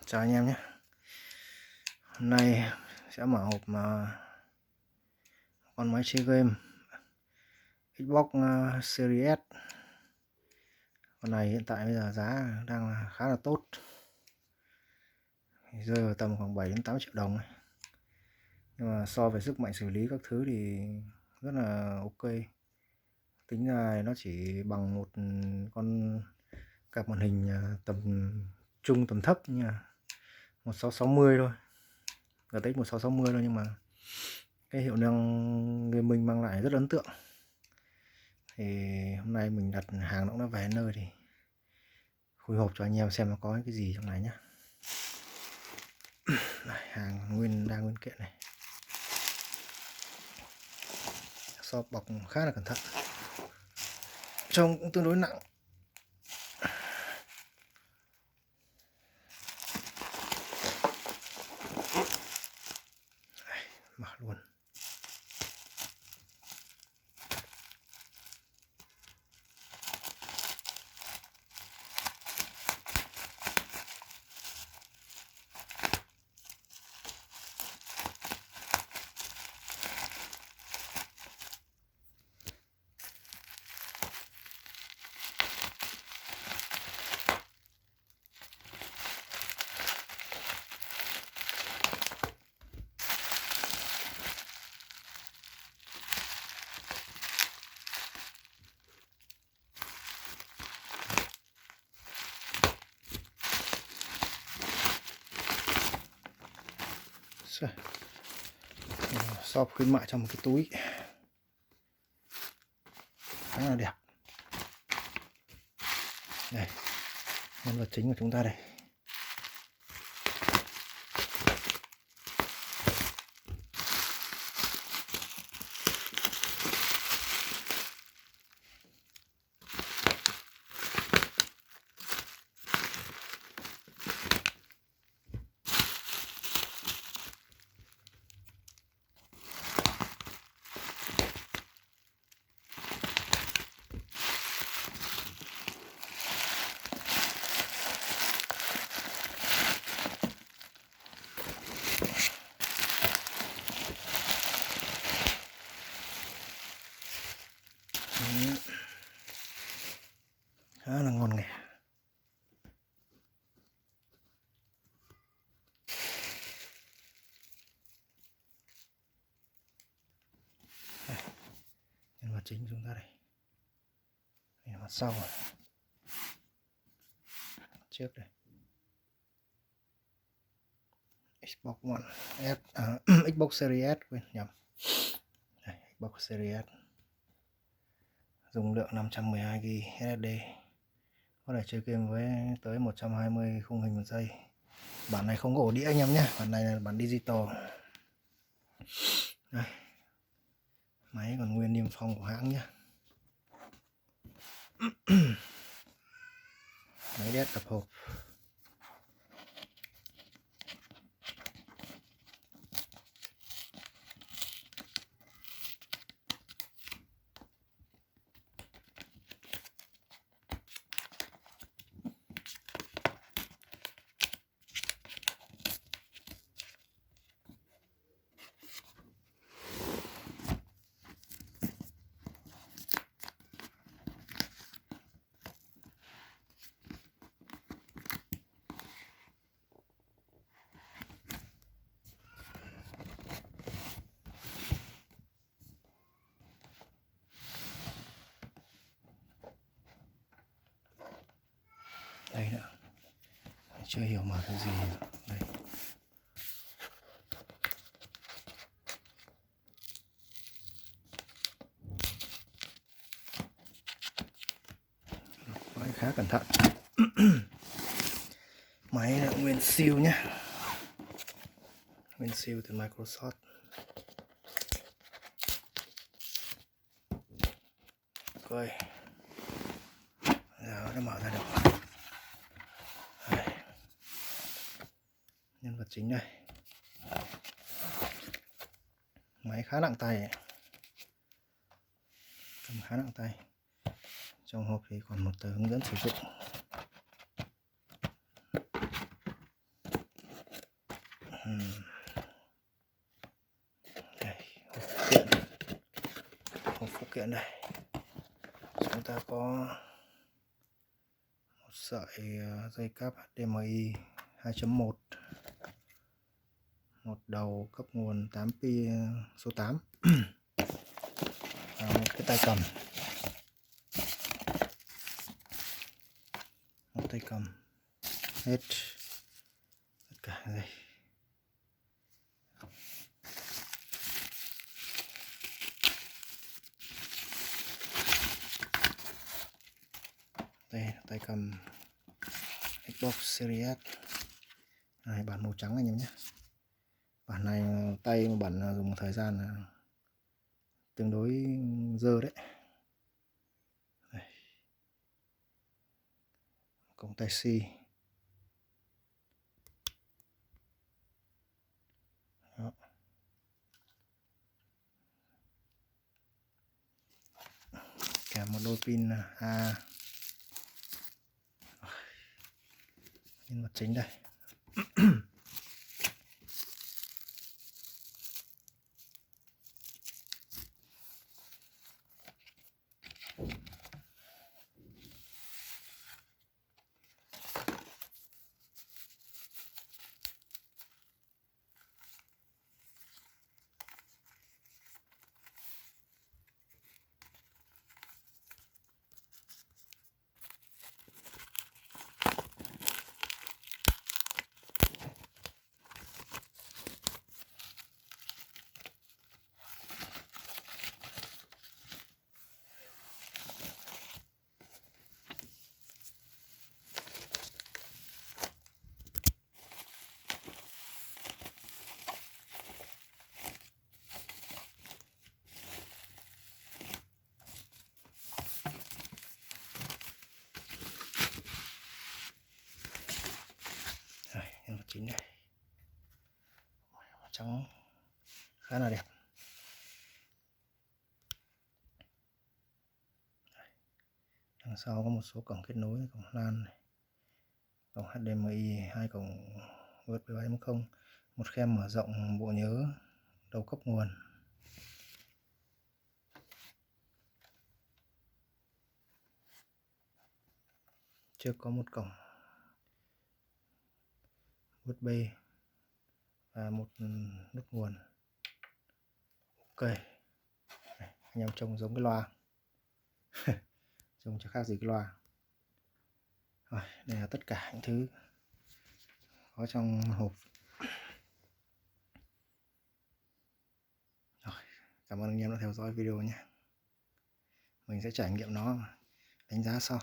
Chào anh em nhé. Hôm nay sẽ mở hộp con máy chơi game Xbox Series S. Con này hiện tại bây giờ giá đang là khá là tốt, rơi vào tầm khoảng 7 đến 8 triệu đồng. Nhưng mà so với sức mạnh xử lý các thứ thì rất là ok. Tính ra nó chỉ bằng một con card màn hình tầm trung tầm thấp nha, 1660 thôi, GTX 1660 thôi, nhưng mà cái hiệu năng gaming mang lại rất ấn tượng. Thì hôm nay mình đặt hàng nó cũng đã về nơi, thì khui hộp cho anh em xem nó có cái gì trong này nhé. Hàng đang nguyên kiện này, shop bọc khá là cẩn thận, trông cũng tương đối nặng. Mở luôn. Shop khuyến mại trong một cái túi khá là đẹp. Đây, nhân vật chính của chúng ta đây. Khá là ngon nghẻ. Nhân vật chính chúng ta đây. Đây là mặt sau rồi. Trước đây, Xbox One S, Xbox Series S, quên nhầm. Đây, Xbox Series S, dung lượng 512GB SSD, có thể chơi game với tới 120 khung hình một giây. Bản này không có ổ đĩa anh em nhé, bản này là bản digital. Đây, máy còn nguyên niêm phong của hãng nhé. Máy đét tập hộp. Đây nữa, chưa hiểu mở cái gì. Đây, máy khá cẩn thận. Máy là nguyên siêu nhé, nguyên siêu từ Microsoft. Coi giờ nó mở ra được. Đây, nhân vật chính đây. Máy khá nặng tay, cầm khá nặng tay. Trong hộp thì còn một tờ hướng dẫn sử dụng. Đây, phụ kiện, một phụ kiện đây. Chúng ta có một sợi dây cáp HDMI 2.1, một đầu cấp nguồn 8 pin số 8, một cái tay cầm, một tay cầm, hết tất cả đây. Đây là tay cầm Xbox Series S này, bản màu trắng anh em nhé. Bản này tay bản dùng một thời gian là tương đối dơ đấy. Đây. Cổng tai C. Đó. Kèm một đôi pin A. Nhân vật chính đây. Rồi, nhân vật chính này. Trắng khá là đẹp. Đằng sau có một số cổng kết nối, cổng LAN này, cổng HDMI, 2 cổng USB 3.0, một khe mở rộng bộ nhớ đầu cấp nguồn. Chưa có một cổng USB và một nút nguồn. Ok. Này, anh em trông giống cái loa. Trông chẳng khác gì cái loa. Rồi, đây là tất cả những thứ có trong hộp. Rồi, cảm ơn anh em đã theo dõi video nhé. Mình sẽ trải nghiệm nó, đánh giá sau.